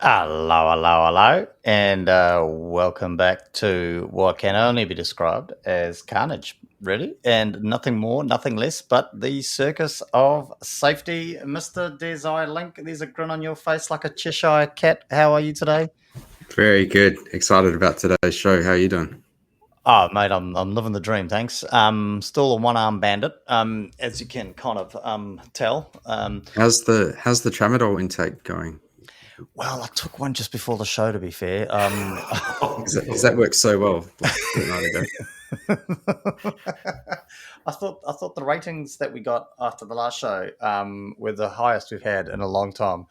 Hello, and welcome back to what can only be described as carnage, really, and nothing more, nothing less, but the circus of safety. Mr. Desire Link, there's a grin on your face like a Cheshire cat. How are you today? Very good. Excited about today's show. How are you doing? Oh, mate, I'm living the dream, thanks. Still a one-arm bandit, as you can kind of tell. How's the tramadol intake going? Well, I took one just before the show, to be fair. Because that worked so well like a fortnight ago. I thought the ratings that we got after the last show were the highest we've had in a long time.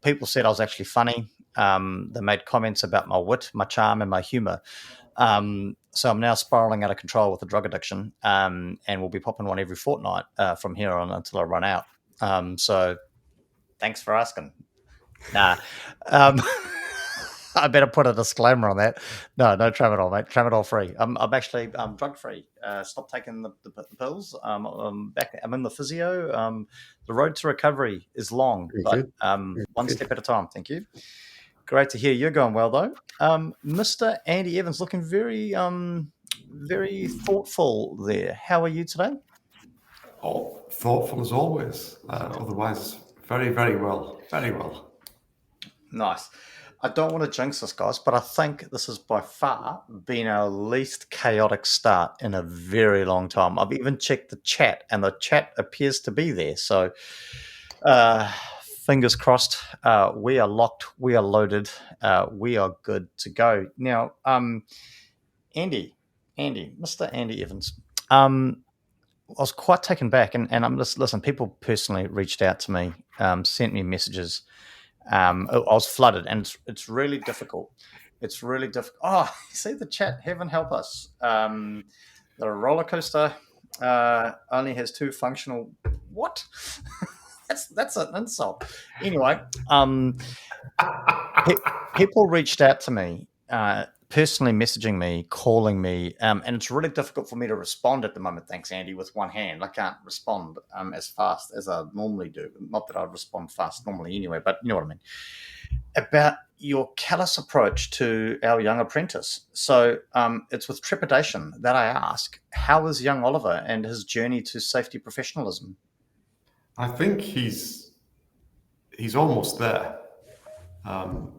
People said I was actually funny. They made comments about my wit, my charm, and my humour. So I'm now spiraling out of control with the drug addiction, and we'll be popping one every fortnight from here on until I run out. So thanks for asking. Nah. Um, I better put a disclaimer on that. No tramadol, mate. Tramadol free. I'm actually drug free. Stopped taking the pills. I'm in the physio. The road to recovery is long, Very but good. one Good. step at a time. Thank you. Great to hear you're going well, though. Mr. Andy Evans, looking very thoughtful there. How are you today? Oh, thoughtful as always. Otherwise, very, very well. Very well. Nice. I don't want to jinx this, guys, but I think this has by far been our least chaotic start in a very long time. I've even checked the chat, and the chat appears to be there. So, fingers crossed. We are locked. We are loaded. We are good to go. Now, Andy, Mr. Andy Evans. I was quite taken back, and I'm just listen. People personally reached out to me, sent me messages. I was flooded, and it's really difficult. It's really difficult. Oh, see the chat. Heaven help us. The roller coaster only has two functional. What? that's an insult. Anyway, people reached out to me, personally messaging me, calling me, and it's really difficult for me to respond at the moment. Thanks, Andy, with one hand. I can't respond as fast as I normally do. Not that I respond fast normally anyway, but you know what I mean. About your callous approach to our young apprentice. So it's with trepidation that I ask, how is young Oliver and his journey to safety professionalism? I think he's almost there.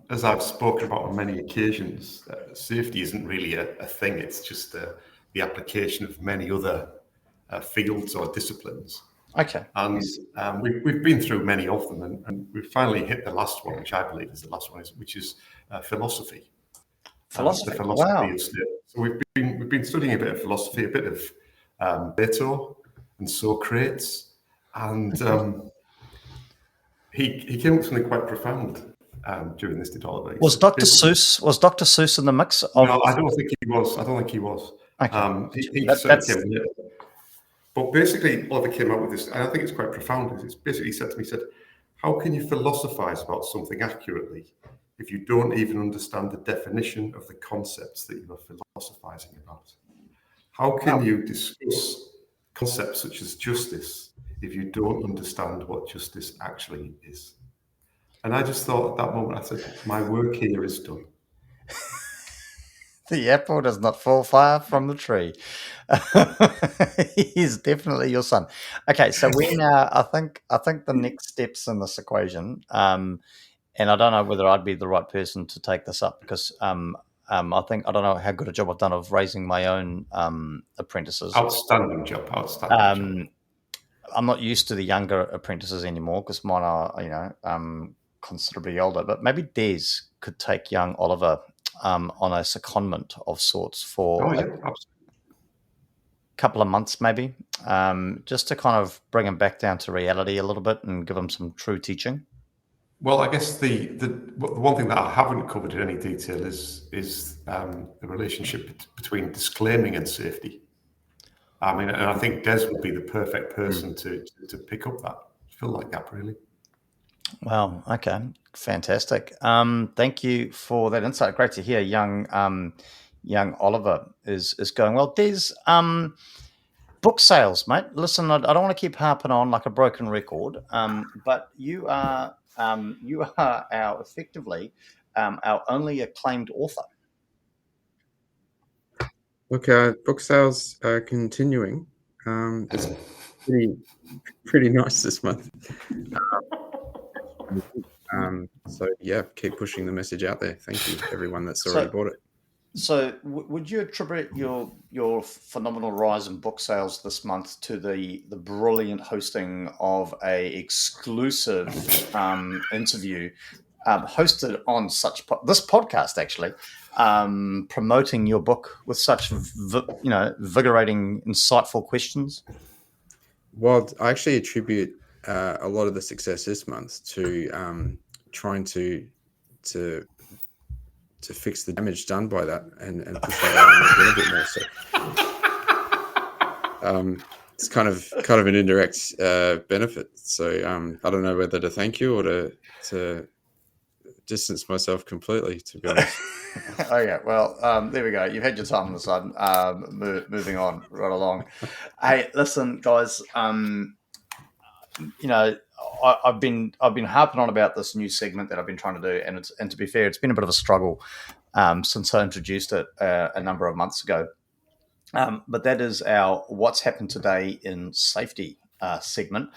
As I've spoken about on many occasions, safety isn't really a thing. It's just the application of many other fields or disciplines. Okay. And we've been through many of them, and we've finally hit the last one, which I believe is the last one, which is philosophy. Philosophy. The philosophy Wow. of state. So we've been studying a bit of philosophy, a bit of Plato and Socrates, and he came up with something quite profound during this dialogue. Was Dr. Seuss in the mix of? No, I don't think he was. Okay. He That- certainly that's came later. But basically, Oliver came up with this, and I think it's quite profound. It's basically said to me, he said, how can you philosophize about something accurately if you don't even understand the definition of the concepts that you are philosophizing about? How can you discuss concepts such as justice if you don't understand what justice actually is? And I just thought at that moment, I said, my work here is done. the apple does not fall far from the tree. He's definitely your son. Okay, so we now. I think the next steps in this equation, and I don't know whether I'd be the right person to take this up because I don't know how good a job I've done of raising my own apprentices. Outstanding job. I'm not used to the younger apprentices anymore because mine are, considerably older. But maybe Des could take young Oliver on a secondment of sorts for Oh, yeah, a absolutely. couple of months, maybe, just to kind of bring him back down to reality a little bit and give him some true teaching. Well, I guess the one thing that I haven't covered in any detail is the relationship between disclaiming and safety. I mean, and I think Des would be the perfect person to pick up that, fill that gap, really. Wow. Okay. Fantastic. Thank you for that insight. Great to hear. Young Oliver is going well. Des, book sales, mate. Listen, I don't want to keep harping on like a broken record, but you are You are effectively our only acclaimed author. Look, book sales are continuing. It's pretty nice this month. So yeah, keep pushing the message out there. Thank you, everyone that's already bought it. So, would you attribute your phenomenal rise in book sales this month to the brilliant hosting of a exclusive interview hosted on this podcast, actually, promoting your book with such vigorating, insightful questions? Well, I actually attribute a lot of the success this month to trying to fix the damage done by that and push that out a little bit more. So it's kind of an indirect benefit. So I don't know whether to thank you or to distance myself completely, to be honest. Okay, well, there we go. You've had your time on the sun. Moving on right along. Hey, listen, guys. I've been harping on about this new segment that I've been trying to do, and to be fair, it's been a bit of a struggle since I introduced it a number of months ago. But that is our "What's Happened Today in Safety" segment.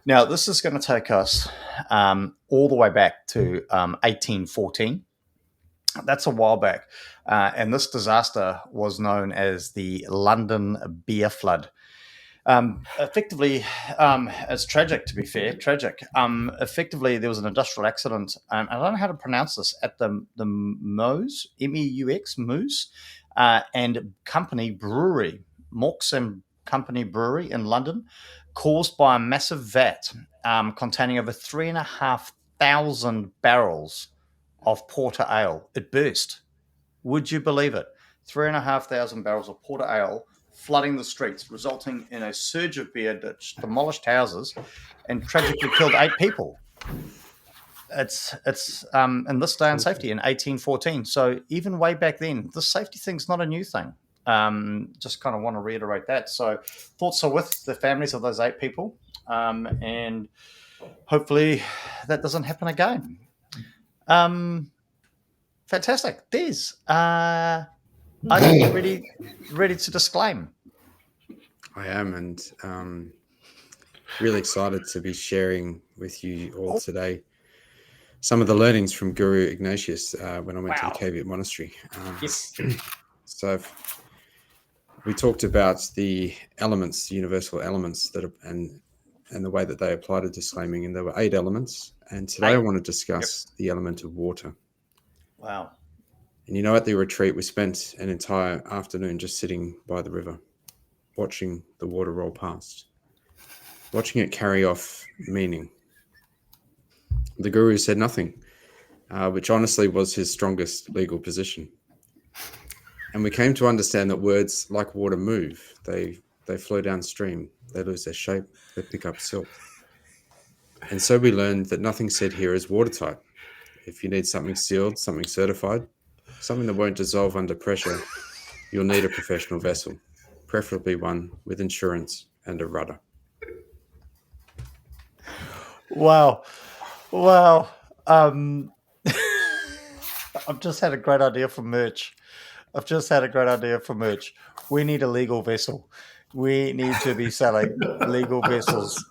Now, this is going to take us all the way back to 1814. That's a while back, and this disaster was known as the London Beer Flood. Effectively, it's tragic, to be fair, tragic. Effectively, there was an industrial accident, I don't know how to pronounce this, at the Meuse, M-E-U-X, Meuse, and Company Brewery, Morks and Company Brewery in London, caused by a massive vat containing over 3,500 barrels of porter ale. It burst. Would you believe it? 3,500 barrels of porter ale flooding the streets, resulting in a surge of beer that demolished houses and tragically killed 8 people. It's in this day in safety in 1814. So even way back then, the safety thing's not a new thing. Just kind of want to reiterate that. So thoughts are with the families of those 8 people, and hopefully that doesn't happen again. Fantastic. Des, are you ready to disclaim? I am, and really excited to be sharing with you all today some of the learnings from Guru Ignatius when I went to the Caveat Monastery. So we talked about the elements, the universal elements that are, and the way that they apply to disclaiming, and there were 8 elements. And today I want to discuss the element of water. Wow. And at the retreat, we spent an entire afternoon just sitting by the river, watching the water roll past, watching it carry off meaning. The Guru said nothing, which honestly was his strongest legal position. And we came to understand that words like water move. They flow downstream. They lose their shape. They pick up silt. And so we learned that nothing said here is watertight. If you need something sealed, something certified, something that won't dissolve under pressure, you'll need a professional vessel, preferably one with insurance and a rudder. Wow. I've just had a great idea for merch. We need a legal vessel. We need to be selling legal vessels.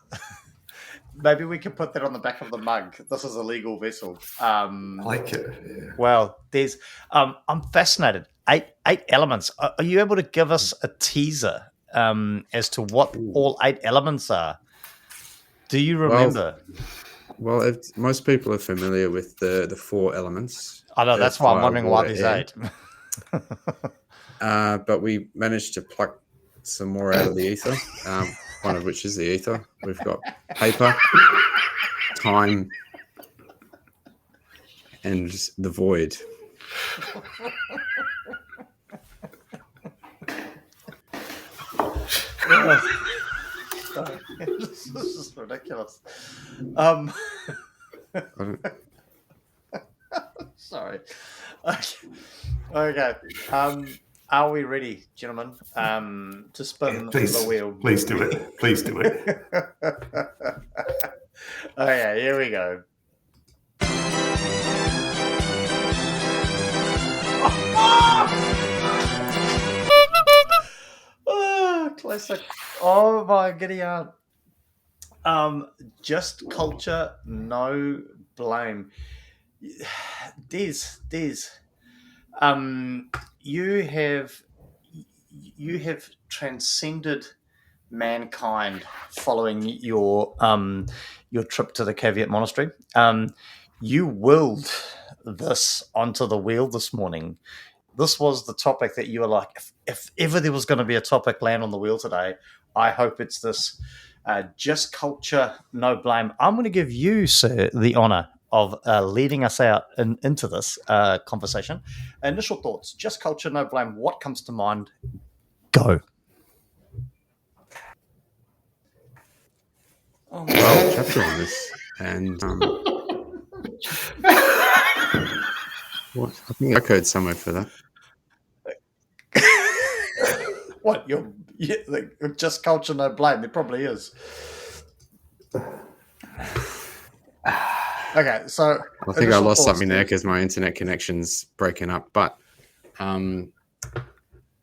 Maybe we could put that on the back of the mug. This is a legal vessel. I like it. Yeah. Wow, Des, I'm fascinated. Eight elements. Are you able to give us a teaser as to what all 8 elements are? Do you remember? Well, most people are familiar with the 4 elements. I know, that's why I'm wondering why there's 8. But we managed to pluck some more out of the ether, one of which is the ether. We've got paper, time, and the void. This is ridiculous. Sorry. Okay. Are we ready, gentlemen, to spin the wheel? Please do it. Okay, here we go. Oh, classic. Oh my giddy aunt. Just culture, no blame. Des, you have transcended mankind following your trip to the Caveat Monastery. You willed this onto the wheel this morning. This was the topic that you were like, if ever there was going to be a topic land on the wheel today, I hope it's this. Just culture, no blame. I'm going to give you, sir, the honour of leading us out into this conversation. Initial thoughts, just culture, no blame. What comes to mind? Go. Oh, well, chapter on this, and what? I think I code somewhere for that. What? Like, just culture, no blame. There probably is. Okay, so I think I lost something there because my internet connection's breaking up. But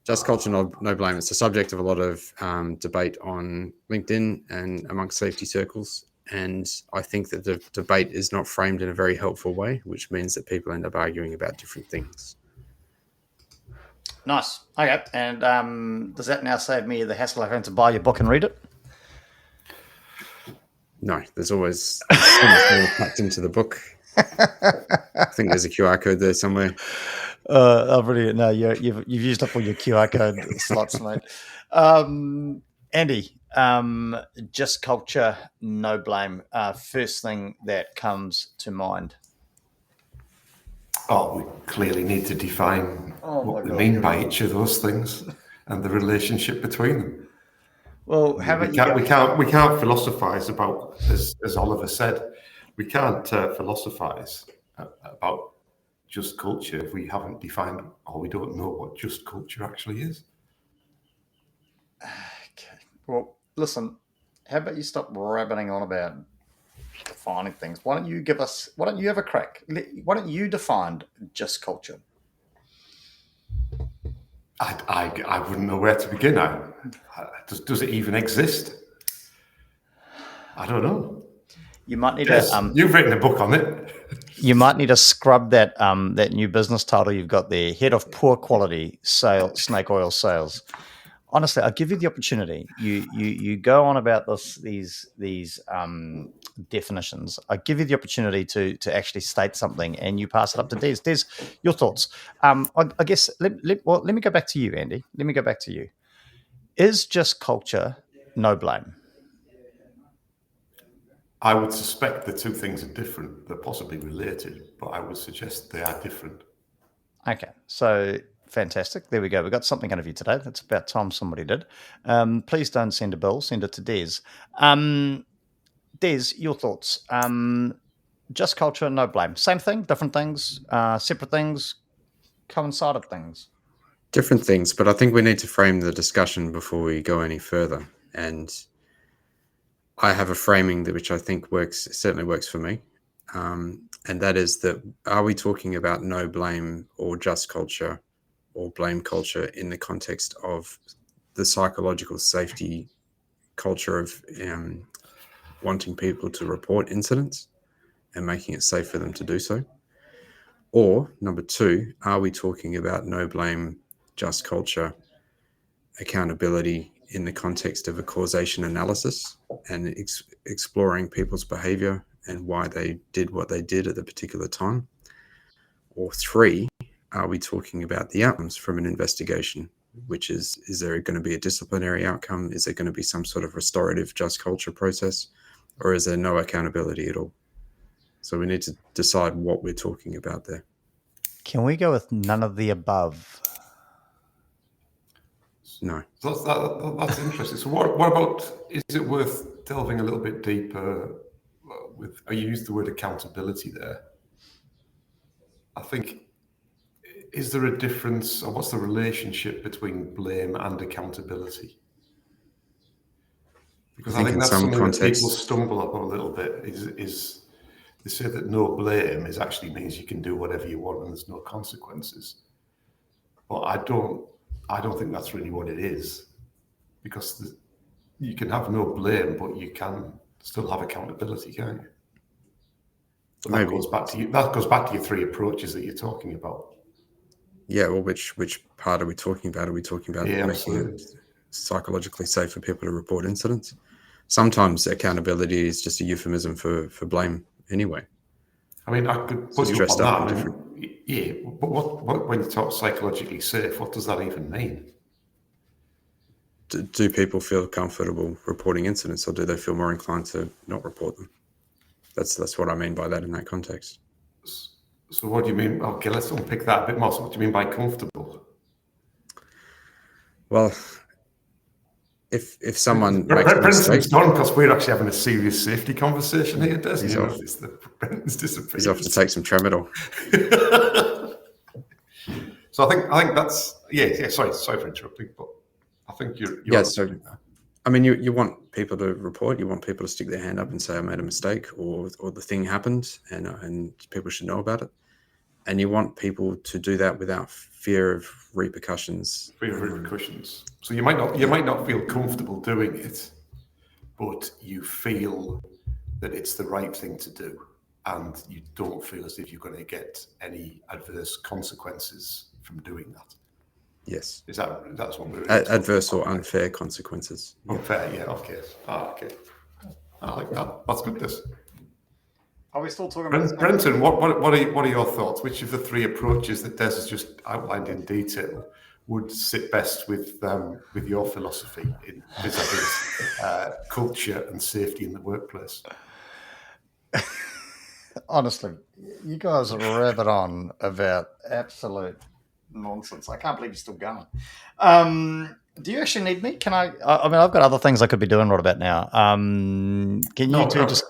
just culture, no blame. It's the subject of a lot of debate on LinkedIn and amongst safety circles. And I think that the debate is not framed in a very helpful way, which means that people end up arguing about different things. Nice. Okay, and does that now save me the hassle of having to buy your book and read it? No, there's always so much more packed into the book. I think there's a QR code there somewhere. Brilliant. No, you've used up all your QR code slots, mate. Andy, just culture, no blame. First thing that comes to mind. Oh, we clearly need to define what we mean by each of those things and the relationship between them. Well, we can't philosophize about, as Oliver said, we can't philosophize about just culture if we haven't defined or we don't know what just culture actually is. Okay. Well, listen, how about you stop rabbiting on about defining things? Why don't you have a crack? Why don't you define just culture? I wouldn't know where to begin. Does it even exist? I don't know. You might need to. You've written a book on it. You might need to scrub that new business title you've got there, head of poor quality snake oil sales. Honestly, I'll give you the opportunity. You go on about these definitions. I give you the opportunity to actually state something, and you pass it up to Des. Des, your thoughts. I guess let me go back to you, Andy. Let me go back to you. Is just culture no blame? I would suspect the two things are different. They're possibly related, but I would suggest they are different. Okay, so fantastic. There we go. We got something out of you today. That's about time somebody did. Please don't send a bill. Send it to Des. Des, your thoughts. Just culture, no blame. Same thing, different things, separate things, coincided things. Different things, but I think we need to frame the discussion before we go any further. And I have a framing which I think certainly works for me. And that is that, are we talking about no blame or just culture or blame culture in the context of the psychological safety culture of wanting people to report incidents and making it safe for them to do so? Or number two, are we talking about no blame, just culture, accountability in the context of a causation analysis and exploring people's behavior and why they did what they did at the particular time? Or three, are we talking about the outcomes from an investigation, which is there going to be a disciplinary outcome? Is there going to be some sort of restorative just culture process? Or is there no accountability at all? So we need to decide what we're talking about there. Can we go with none of the above? No. That's interesting. So what about, is it worth delving a little bit deeper with, I used the word accountability there. I think, is there a difference, or what's the relationship between blame and accountability? Because I think that's something that people stumble up on a little bit, is they say that no blame actually means you can do whatever you want and there's no consequences. But I don't think that's really what it is, because you can have no blame, but you can still have accountability, can't you? But that goes back to you. That goes back to your three approaches that you're talking about. Yeah, well, which part are we talking about? Are we talking about making it psychologically safe for people to report incidents? Sometimes accountability is just a euphemism for blame anyway. I mean, I could put you up on that. Yeah, but what when you talk psychologically safe, what does that even mean? Do people feel comfortable reporting incidents, or do they feel more inclined to not report them? That's what I mean by that in that context. So what do you mean? Okay, let's unpick that a bit more. So what do you mean by comfortable? Well, if someone makes a mistake, gone because we're actually having a serious safety conversation here, Des. Brenton's disappeared. He's off to take some tramadol. So I think that's Sorry for interrupting, but I think you're So I mean, you want people to report. You want people to stick their hand up and say, "I made a mistake," or the thing happened, and people should know about it. And you want people to do that without fear of repercussions. So you might not feel comfortable doing it, but you feel that it's the right thing to do, and you don't feel as if you're going to get any adverse consequences from doing that. Yes. That's what we're adverse or unfair consequences. Unfair, yeah. Okay. Okay. I like that. That's good. This. Are we still talking about Brenton? What are your thoughts? Which of the three approaches that Des has just outlined in detail would sit best with your philosophy in vis-a-vis culture and safety in the workplace? Honestly, you guys are rabbit on about absolute nonsense. I can't believe you're still going. Do you actually need me? Can I mean, I've got other things I could be doing right about now. Can you just?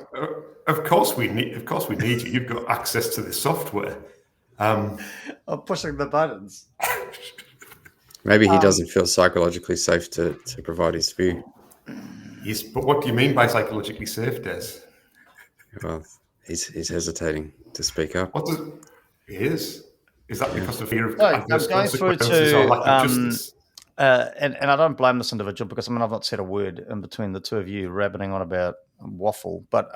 Of course we need you. You've got access to the software. I'm pushing the buttons. Maybe he doesn't feel psychologically safe to provide his view. Yes, but what do you mean by psychologically safe, Des? Well, he's hesitating to speak up. He is. Is that because of fear of adverse consequences or lack of justice? And I don't blame this individual, because I mean, I've not said a word in between the two of you rabbiting on about waffle. But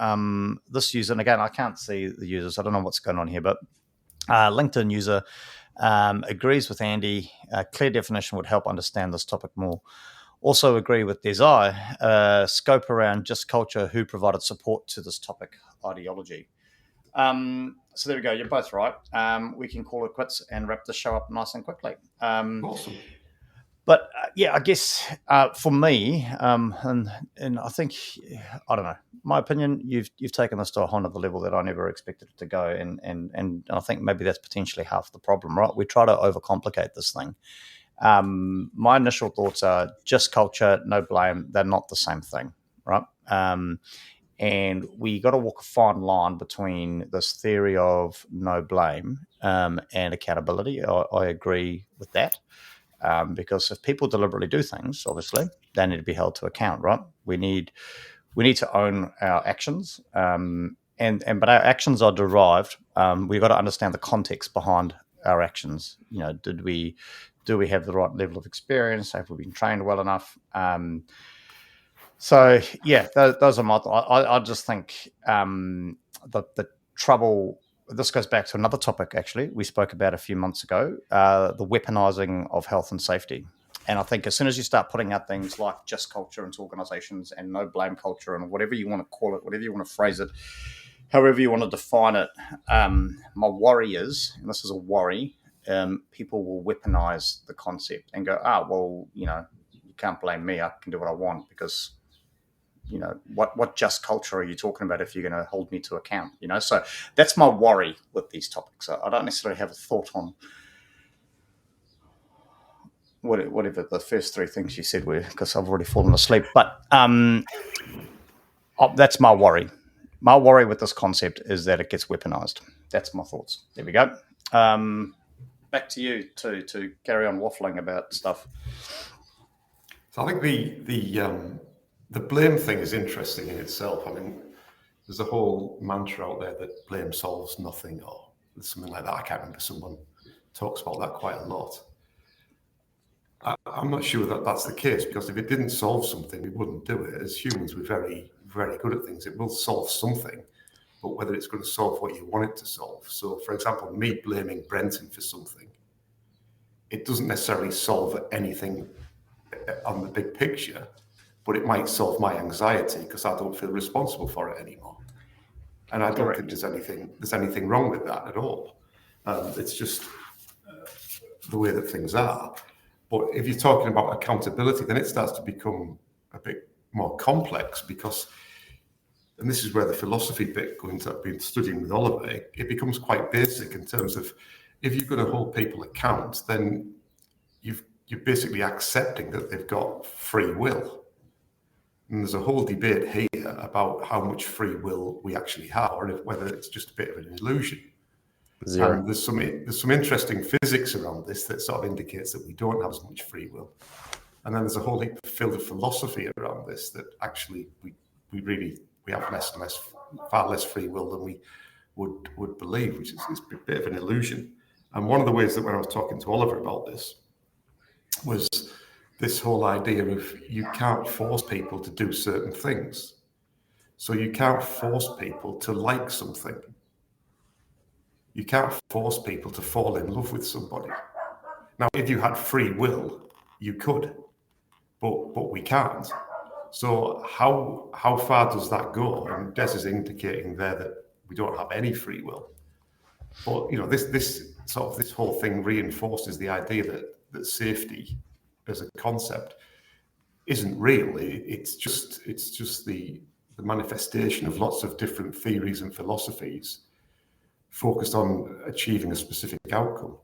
this user, and again, I can't see the users. I don't know what's going on here, but LinkedIn user agrees with Andy. A clear definition would help understand this topic more. Also agree with Desai. Scope around just culture, who provided support to this topic ideology. So there we go. You're both right. We can call it quits and wrap the show up nice and quickly. Awesome. But I guess for me, and I think, I don't know, my opinion, you've taken this to a whole other level that I never expected it to go, and I think maybe that's potentially half the problem, right? We try to overcomplicate this thing. My initial thoughts are just culture, no blame. They're not the same thing, right? And we got to walk a fine line between this theory of no blame and accountability. I agree with that. Because if people deliberately do things, obviously, they need to be held to account, right? We need to own our actions, but our actions are derived. We've got to understand the context behind our actions. You know, do we have the right level of experience? Have we been trained well enough? So yeah, those are my. I just think the trouble. This goes back to another topic, actually, we spoke about a few months ago, the weaponizing of health and safety. And I think as soon as you start putting out things like just culture into organizations and no blame culture and whatever you want to call it, whatever you want to phrase it, however you want to define it, my worry is, and this is a worry, people will weaponize the concept and go, well, you know, you can't blame me. I can do what I want because... You know, what just culture are you talking about if you're going to hold me to account? You know, so that's my worry with these topics. I don't necessarily have a thought on whatever the first three things you said were, because I've already fallen asleep. But that's my worry. My worry with this concept is that it gets weaponized. That's my thoughts. There we go. Back to you to carry on waffling about stuff. So I think the blame thing is interesting in itself. I mean, there's a whole mantra out there that blame solves nothing, or something like that. I can't remember. Someone talks about that quite a lot. I'm not sure that that's the case, because if it didn't solve something, we wouldn't do it. As humans, we're very, very good at things. It will solve something, but whether it's going to solve what you want it to solve. So, for example, me blaming Brenton for something, it doesn't necessarily solve anything on the big picture, but it might solve my anxiety because I don't feel responsible for it anymore. And I don't think there's anything wrong with that at all. It's just the way that things are. But if you're talking about accountability, then it starts to become a bit more complex, because, and this is where the philosophy bit going to be studying with Oliver, it becomes quite basic in terms of, if you're going to hold people account, then you're basically accepting that they've got free will. And there's a whole debate here about how much free will we actually have, or whether it's just a bit of an illusion. Zero. And there's some interesting physics around this that sort of indicates that we don't have as much free will. And then there's a whole field of philosophy around this, that actually we have less and less, far less free will than we would believe, which is a bit of an illusion. And one of the ways that, when I was talking to Oliver about this, was this whole idea of, you can't force people to do certain things. So you can't force people to like something. You can't force people to fall in love with somebody. Now, if you had free will, you could, but we can't. So how far does that go? And Des is indicating there that we don't have any free will. But this whole thing reinforces the idea that safety as a concept isn't real. It's just the manifestation of lots of different theories and philosophies focused on achieving a specific outcome.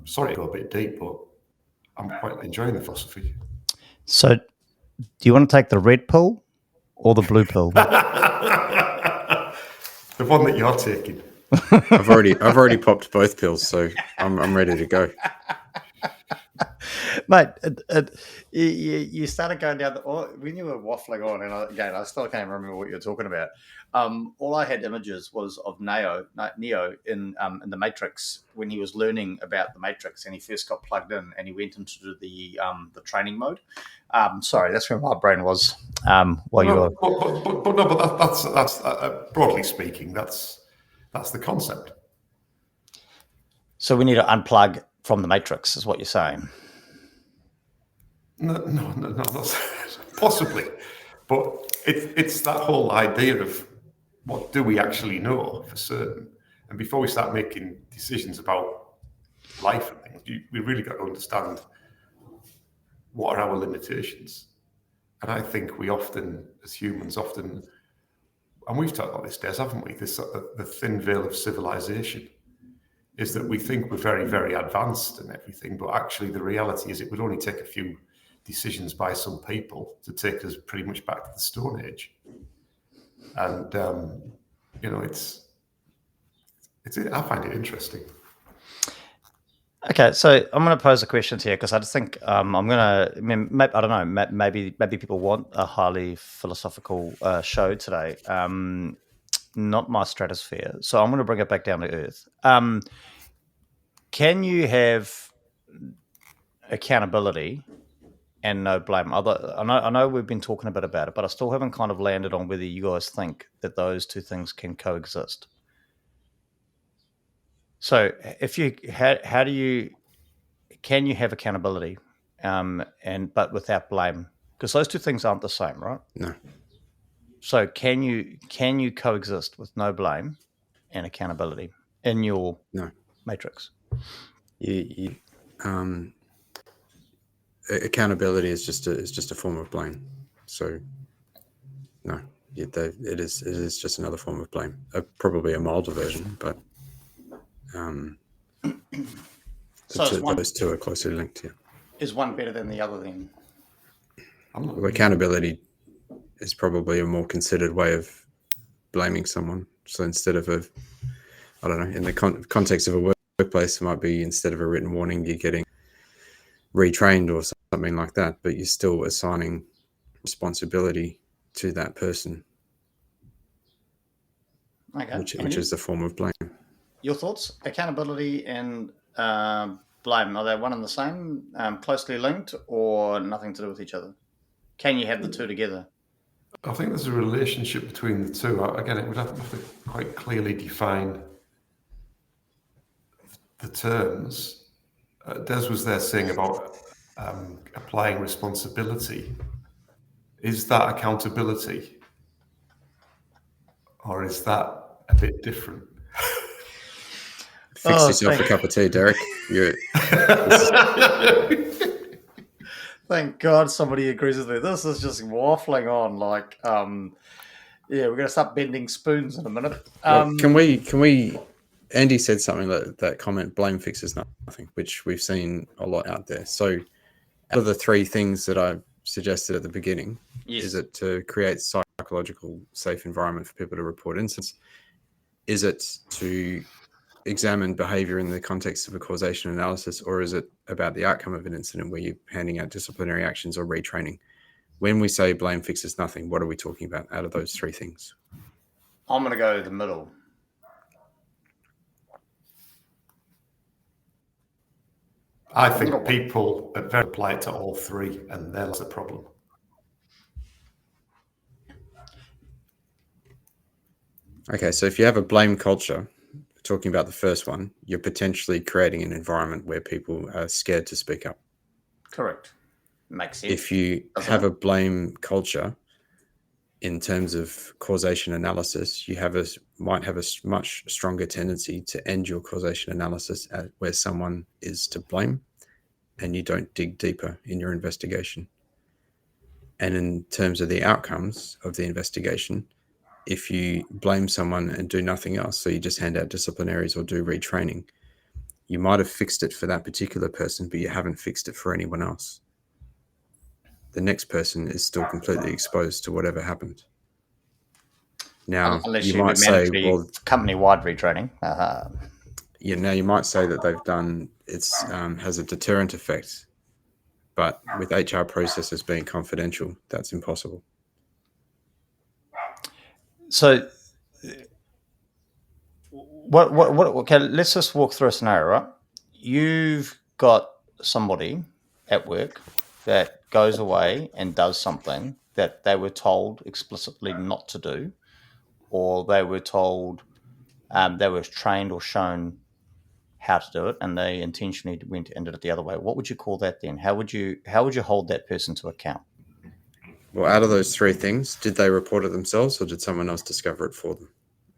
Sorry to go a bit deep, but I'm quite enjoying the philosophy. So, do you want to take the red pill or the blue pill? The one that you're taking. I've already popped both pills, so I'm ready to go. Mate, you started going down when you were waffling on, and I still can't remember what you were talking about. All I had images was of Neo in the Matrix, when he was learning about the Matrix, and he first got plugged in, and he went into the training mode. Sorry, that's where my brain was while you were. But that's broadly speaking, that's the concept. So we need to unplug from the Matrix, is what you're saying. No, that's possibly. But it's that whole idea of, what do we actually know for certain? And before we start making decisions about life and things, we really got to understand what are our limitations. And I think we often, as humans, and we've talked about this, Des, haven't we? The thin veil of civilization is that we think we're very, very advanced and everything, but actually the reality is it would only take a few decisions by some people to take us pretty much back to the Stone Age. And I find it interesting. Okay, so I'm going to pose a question here, because I just think I don't know, maybe people want a highly philosophical show today. Not my stratosphere. So I'm going to bring it back down to earth. Can you have accountability and no blame? I know we've been talking a bit about it, but I still haven't kind of landed on whether you guys think that those two things can coexist. So if you can you have accountability but without blame? Because those two things aren't the same, right? No. So can you coexist with no blame and accountability in your matrix? Accountability is just a form of blame. So no, it is just another form of blame. Probably a milder version, but so those two are closely linked. Yeah. Is one better than the other then? Well, accountability is probably a more considered way of blaming someone. So instead of in the context of a workplace, it might be, instead of a written warning, you're getting retrained or something like that, but you're still assigning responsibility to that person, okay. which is a form of blame. Your thoughts? Accountability and blame, are they one and the same, closely linked, or nothing to do with each other? Can you have the two together? I think there's a relationship between the two. Again, it would have to quite clearly define the terms. Des was there saying about applying responsibility. Is that accountability? Or is that a bit different? Fix yourself a cup of tea, Derek. Thank God somebody agrees with me. This is just waffling on. Like, we're going to start bending spoons in a minute. Well, can we? Andy said something that comment, blame fixes nothing, which we've seen a lot out there. So, out of the three things that I suggested at the beginning, is it to create psychological safe environment for people to report incidents? Is it to examine behavior in the context of a causation analysis, or is it about the outcome of an incident where you're handing out disciplinary actions or retraining? When we say blame fixes nothing, what are we talking about out of those three things? I'm going to go the middle. I think people are very applied to all three, and that's the problem. Okay, so if you have a blame culture, talking about the first one, you're potentially creating an environment where people are scared to speak up. Correct. Makes sense. If you have a blame culture, in terms of causation analysis, you might have a much stronger tendency to end your causation analysis at where someone is to blame, and you don't dig deeper in your investigation. And in terms of the outcomes of the investigation, if you blame someone and do nothing else, so you just hand out disciplinaries or do retraining, you might have fixed it for that particular person, but you haven't fixed it for anyone else. The next person is still completely exposed to whatever happened. Now, unless you might say, well, company-wide retraining. Now you might say that they've done has a deterrent effect, but with HR processes being confidential, that's impossible. So, okay, let's just walk through a scenario, right? You've got somebody at work that goes away and does something that they were told explicitly not to do, or they were told, they were trained or shown how to do it, and they intentionally went and did it the other way. What would you call that then? How would you hold that person to account? Well, out of those three things, did they report it themselves, or did someone else discover it for them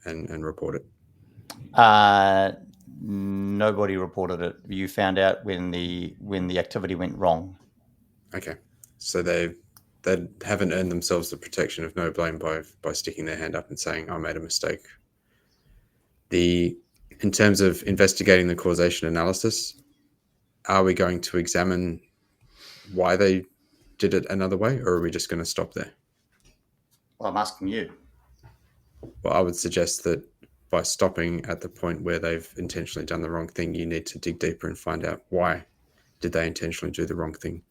and report it? Nobody reported it. You found out when the activity went wrong. Okay, so they haven't earned themselves the protection of no blame by sticking their hand up and saying, I made a mistake. In terms of investigating the causation analysis, are we going to examine why they did it another way, or are we just going to stop there? Well, I'm asking you. Well, I would suggest that by stopping at the point where they've intentionally done the wrong thing, you need to dig deeper and find out why did they intentionally do the wrong thing.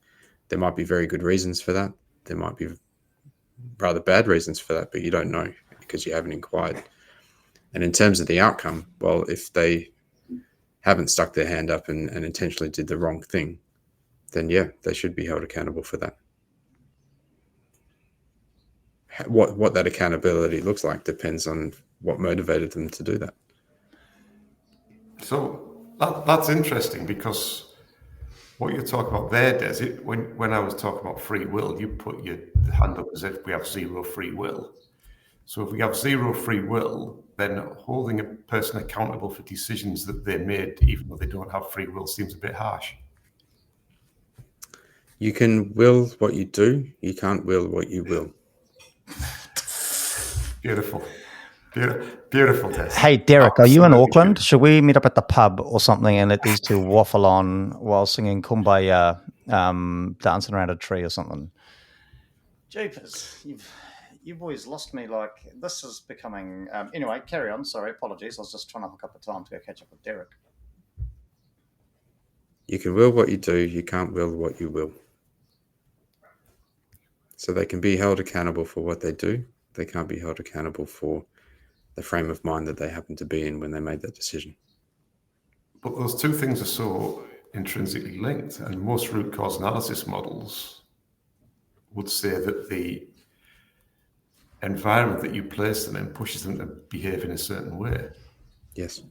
There might be very good reasons for that. There might be rather bad reasons for that, but you don't know because you haven't inquired. And in terms of the outcome, well, if they haven't stuck their hand up and intentionally did the wrong thing, then yeah, they should be held accountable for that. What that accountability looks like depends on what motivated them to do that. So that's interesting, because what you're talking about there, Des, when I was talking about free will, you put your hand up as if we have zero free will. So if we have zero free will, then holding a person accountable for decisions that they made, even though they don't have free will, seems a bit harsh. You can will what you do. You can't will what you will. Beautiful. Beautiful, Des. Hey, Derek, are you in Auckland? Should we meet up at the pub or something and let these two waffle on while singing Kumbaya, dancing around a tree or something? Jeepers, you boys lost me. Like, this is becoming... anyway, carry on. Sorry, apologies. I was just trying to hook up a time to go catch up with Derek. You can will what you do. You can't will what you will. So they can be held accountable for what they do. They can't be held accountable for the frame of mind that they happen to be in when they made that decision. But those two things are so intrinsically linked. And most root cause analysis models would say that the environment that you place them in pushes them to behave in a certain way. Yes.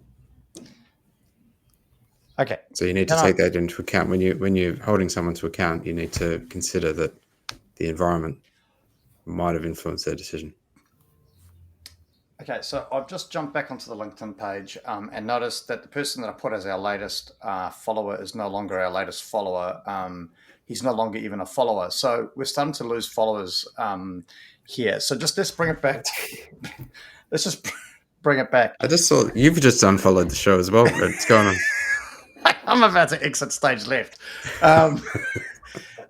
Okay. So you need to take that into account when you're holding someone to account. You need to consider that the environment might have influenced their decision. Okay, so I've just jumped back onto the LinkedIn page and noticed that the person that I put as our latest follower is no longer our latest follower. He's no longer even a follower. So we're starting to lose followers here. So let's bring it back. Let's just bring it back. I just saw you've just unfollowed the show as well. What's going on? I'm about to exit stage left.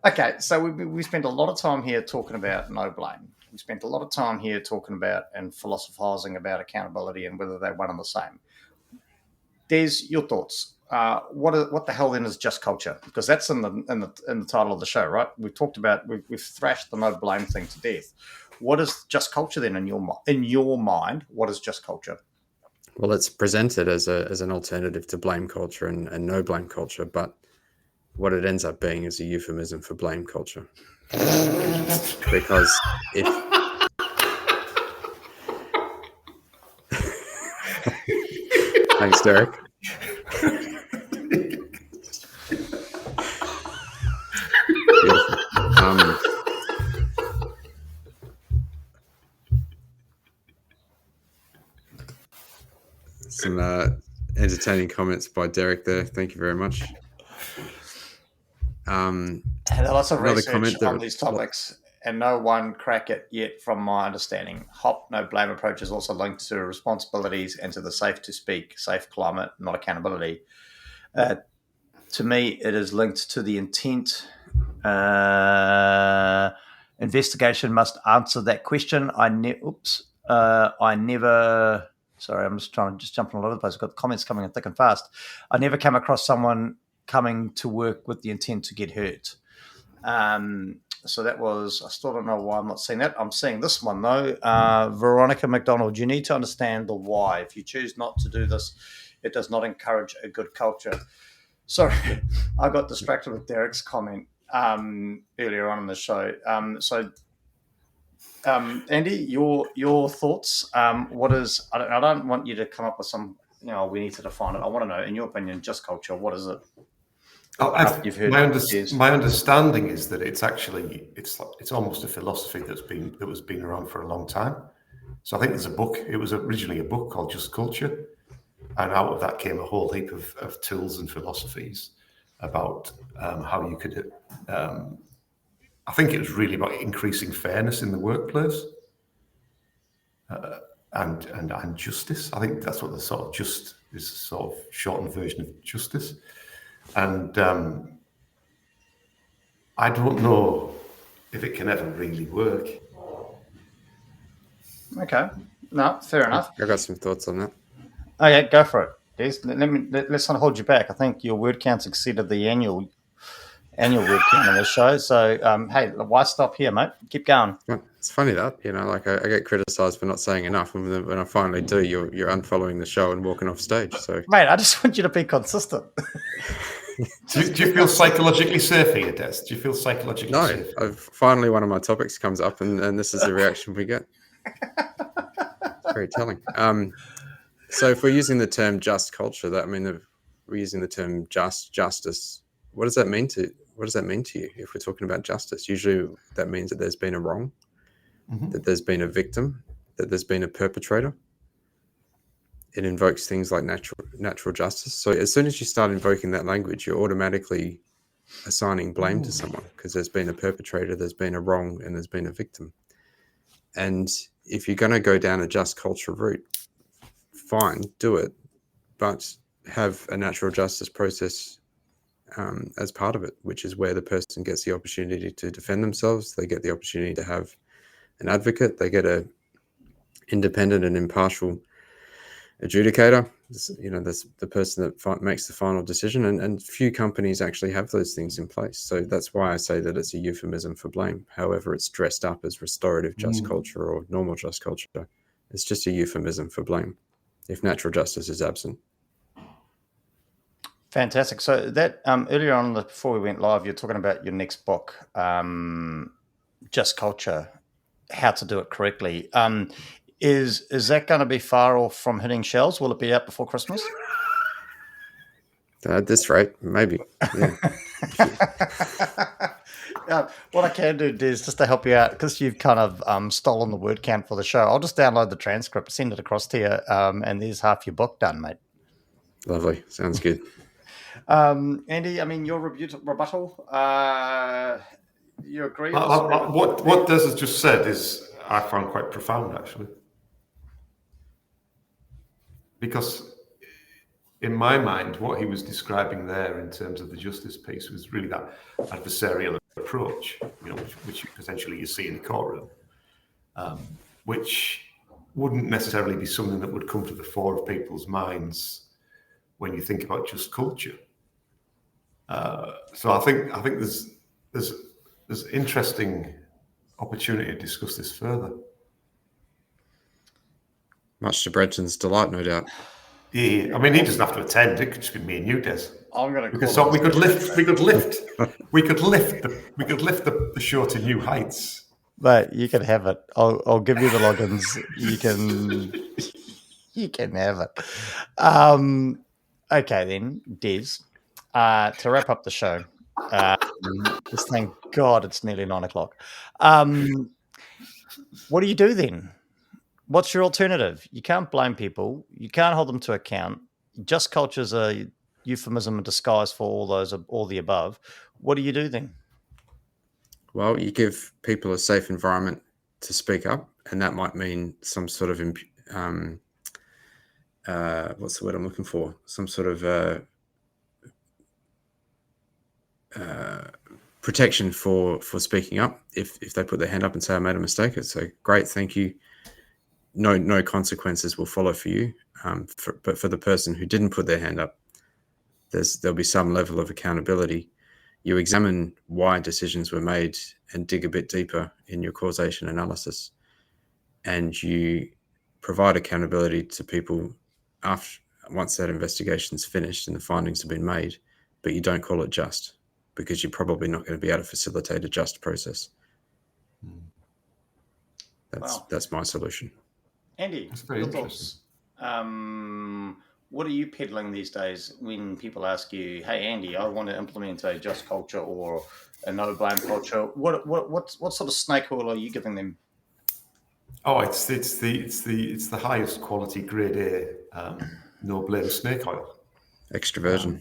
Okay, so we spent a lot of time here talking about no blame. We spent a lot of time here talking about and philosophizing about accountability and whether they're one and the same. Des, your thoughts. What the hell then is just culture? Because that's in the title of the show, right? We've talked about we've thrashed the no blame thing to death. What is just culture then in your mind? What is just culture? Well, it's presented as an alternative to blame culture and no blame culture, but what it ends up being is a euphemism for blame culture. Because if thanks, Derek. Some entertaining comments by Derek there. Thank you very much. I had lots of research on these topics and no one crack it yet from my understanding. HOP, no blame approach is also linked to responsibilities and to the safe to speak, safe climate, not accountability. To me, it is linked to the intent. Investigation must answer that question. I never. Sorry, I'm just jumping all over the place. I've got comments coming in thick and fast. I never came across someone coming to work with the intent to get hurt. So that was, I still don't know why I'm not seeing that. I'm seeing this one though. Veronica McDonald, you need to understand the why. If you choose not to do this, it does not encourage a good culture. Sorry, I got distracted with Derek's comment earlier on in the show. Andy, your thoughts? What is? I don't want you to come up with some. We need to define it. I want to know, in your opinion, just culture. What is it? My understanding is that it's actually it's almost a philosophy that was been around for a long time. So I think there's a book. It was originally a book called Just Culture, and out of that came a whole heap of tools and philosophies about how you could. I think it was really about increasing fairness in the workplace and justice. I think that's what the sort of just is, a sort of shortened version of justice. And I don't know if it can ever really work. Okay, no, fair enough. I got some thoughts on that. Oh yeah, go for it. Let's not hold you back. I think your word count's exceeded the annual word count on this show. So hey, why stop here, mate? Keep going. It's funny that I get criticised for not saying enough, and when I finally do, you're unfollowing the show and walking off stage. So, mate, I just want you to be consistent. Do you feel psychologically safe here, Des? Do you feel psychologically safe? No, finally one of my topics comes up, and this is the reaction we get. It's very telling. So if we're using the term just culture, we're using the term justice. What does that mean to you if we're talking about justice? Usually that means that there's been a wrong, that there's been a victim, that there's been a perpetrator. It invokes things like natural justice. So as soon as you start invoking that language, you're automatically assigning blame to someone because there's been a perpetrator, there's been a wrong, and there's been a victim. And if you're going to go down a just culture route, fine, do it, but have a natural justice process as part of it, which is where the person gets the opportunity to defend themselves. They get the opportunity to have an advocate. They get a independent and impartial adjudicator. That's the person that makes the final decision. And few companies actually have those things in place. So that's why I say that it's a euphemism for blame. However, it's dressed up as restorative just culture or normal just culture. It's just a euphemism for blame if natural justice is absent. Fantastic. So that earlier on, before we went live, you're talking about your next book, Just Culture, how to do it correctly. Is that going to be far off from hitting shelves? Will it be out before Christmas? At this rate, maybe. Yeah. What I can do is just to help you out, because you've kind of stolen the word count for the show. I'll just download the transcript, send it across to you, and there's half your book done, mate. Lovely. Sounds good. Andy, I mean, your rebuttal, you agree? What Des has just said is, I found quite profound, actually. Because in my mind, what he was describing there in terms of the justice piece was really that adversarial approach, which potentially you see in the courtroom, which wouldn't necessarily be something that would come to the fore of people's minds when you think about just culture. So I think there's interesting opportunity to discuss this further. Much to Brenton's delight, no doubt. Yeah, I mean, he doesn't have to attend. It could just be me and you, Des. I'm going to. We could lift the show to new heights. But you can have it. I'll give you the logins. You can have it. Okay then, Des. To wrap up the show, just thank God it's nearly 9:00. What do you do then? What's your alternative? You can't blame people. You can't hold them to account. Just culture's a euphemism and disguise for all the above. What do you do then? Well, you give people a safe environment to speak up, and that might mean some sort of what's the word I'm looking for? Some sort of protection for speaking up. If they put their hand up and say, I made a mistake, it's a great, thank you. No consequences will follow for you. But for the person who didn't put their hand up, there'll be some level of accountability. You examine why decisions were made and dig a bit deeper in your causation analysis. And you provide accountability to people once that investigation's finished and the findings have been made, but you don't call it just, because you're probably not going to be able to facilitate a just process. That's my solution. Andy, that's very interesting. What are you peddling these days when people ask you, "Hey, Andy, I want to implement a just culture or a no blame culture"? What sort of snake oil are you giving them? Oh, it's the highest quality grade A no blame snake oil. Extra virgin.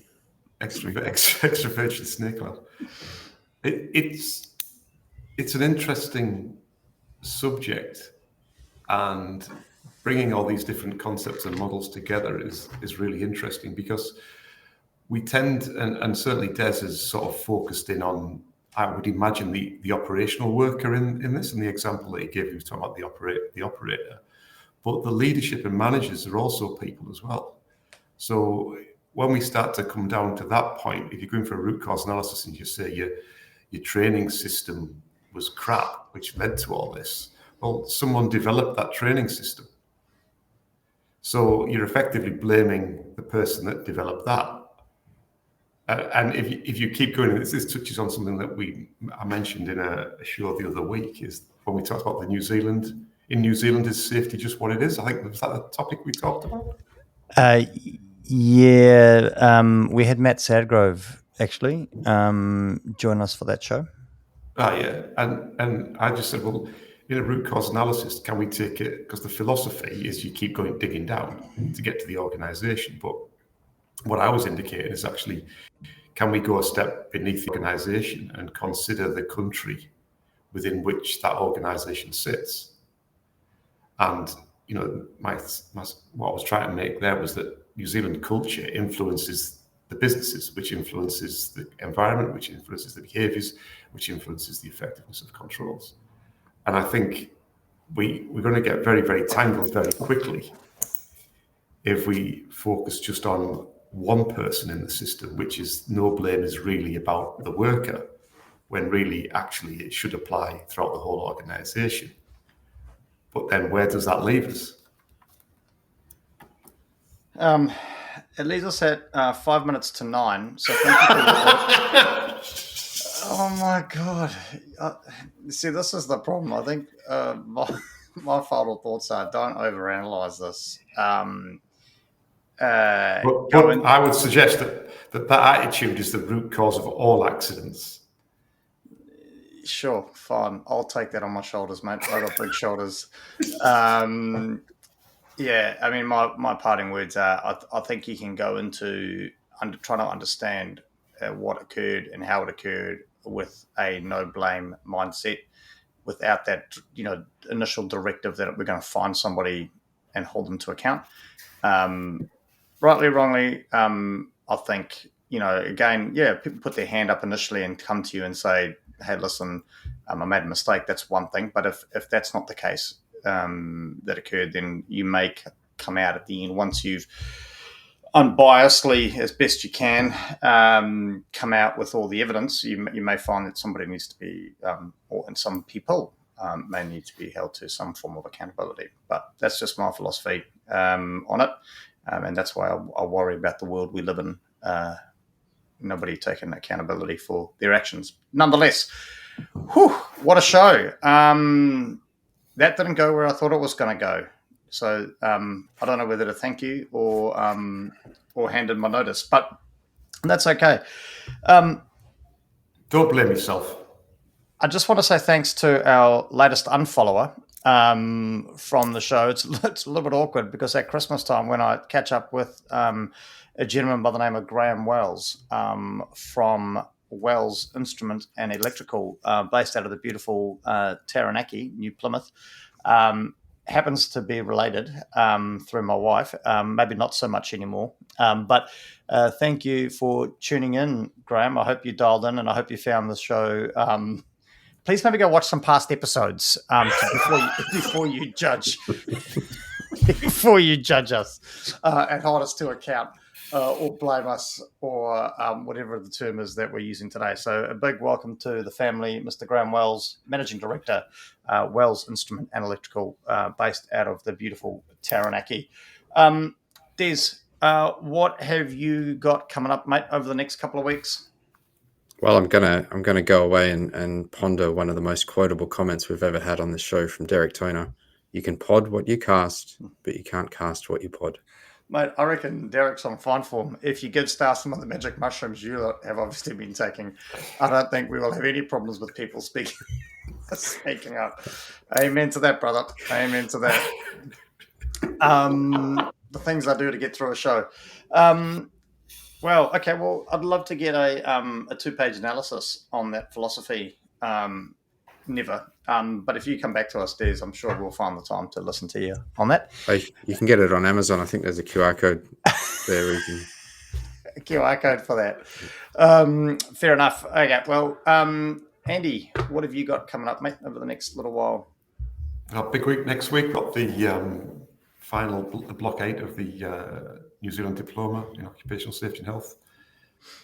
Extra virgin snake oil. It's an interesting subject, and bringing all these different concepts and models together is really interesting, because we tend, and certainly Des has sort of focused in on, I would imagine, the operational worker in this, and the example that he gave, he was talking about the operator. But the leadership and managers are also people as well. So when we start to come down to that point, if you're going for a root cause analysis and you say your training system was crap, which led to all this, well, someone developed that training system. So you're effectively blaming the person that developed that. And if you keep going, this touches on something that I mentioned in a show the other week, is when we talked about in New Zealand, is safety just what it is? I think, was that the topic we talked about? Yeah, we had Matt Sadgrove actually join us for that show. Yeah, and I just said, well, in a root cause analysis, can we take it, because the philosophy is you keep going digging down to get to the organisation, but what I was indicating is actually, can we go a step beneath the organisation and consider the country within which that organisation sits? And what I was trying to make there was that New Zealand culture influences the businesses, which influences the environment, which influences the behaviours, which influences the effectiveness of controls. And I think we're going to get very, very tangled very quickly if we focus just on one person in the system, which is no blame is really about the worker, when really actually it should apply throughout the whole organisation. But then where does that leave us? It leaves us at 5 minutes to 9. So thank you for your Oh my God. See, this is the problem. I think my final thoughts are don't overanalyze this. But I would suggest that attitude is the root cause of all accidents. Sure, fine. I'll take that on my shoulders, mate. I got big shoulders. Yeah, I mean, my parting words are I think you can go into trying to understand what occurred and how it occurred with a no blame mindset, without that initial directive that we're going to find somebody and hold them to account. Rightly, wrongly, I think again, yeah, people put their hand up initially and come to you and say, "Hey, listen, I made a mistake." That's one thing, but if that's not the case that occurred, then you may come out at the end once you've unbiasedly, as best you can, come out with all the evidence. You may find that somebody needs to be, and some people may need to be held to some form of accountability. But that's just my philosophy on it, and that's why I worry about the world we live in. Nobody taking accountability for their actions. Nonetheless, what a show! That didn't go where I thought it was going to go. So I don't know whether to thank you or hand in my notice, but that's okay. Don't blame yourself. I just want to say thanks to our latest unfollower from the show. It's a little bit awkward because at Christmas time, when I catch up with a gentleman by the name of Graham Wells from Wells Instrument and Electrical, based out of the beautiful Taranaki, New Plymouth, happens to be related through my wife, maybe not so much anymore. But thank you for tuning in, Graham. I hope you dialed in and I hope you found the show. Please maybe go watch some past episodes before you judge before you judge us and hold us to account. Or blame us, or whatever the term is that we're using today. So a big welcome to the family, Mr. Graham Wells, Managing Director, Wells Instrument and Electrical, based out of the beautiful Taranaki. Des, what have you got coming up, mate, over the next couple of weeks? Well, I'm gonna go away and ponder one of the most quotable comments we've ever had on this show from Derek Toner. You can pod what you cast, but you can't cast what you pod. Mate, I reckon Derek's on fine form. If you give Star some of the magic mushrooms you have obviously been taking, I don't think we will have any problems with people speaking up. Amen to that, brother. Amen to that. The things I do to get through a show. Well, I'd love to get a 2-page analysis on that philosophy. Never. But if you come back to us, Des, I'm sure we'll find the time to listen to you on that. You can get it on Amazon. I think there's a QR code there. A QR code for that. Fair enough. Okay, well, Andy, what have you got coming up, mate, over the next little while? Big week next week. Got the final block 8 of the New Zealand Diploma in Occupational Safety and Health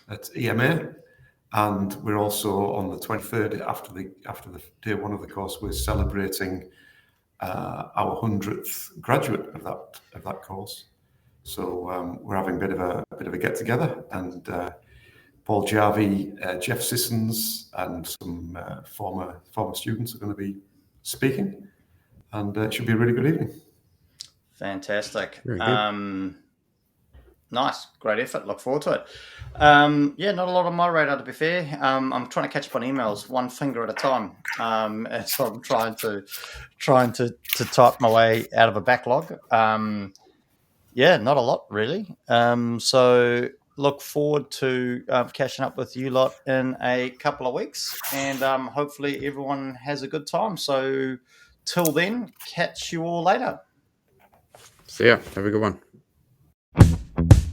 at EMA. And we're also on the 23rd, after the day 1 of the course, we're celebrating our 100th graduate of that course. So we're having a bit of a get together, and Paul Jarvie, Jeff Sissons, and some former students are going to be speaking, and it should be a really good evening. Fantastic. Very good. Nice, great effort. Look forward to it. Not a lot on my radar, to be fair. I'm trying to catch up on emails one finger at a time. So I'm trying to type my way out of a backlog. Not a lot really. So look forward to catching up with you lot in a couple of weeks, and hopefully everyone has a good time. So till then, catch you all later. See ya. Have a good one.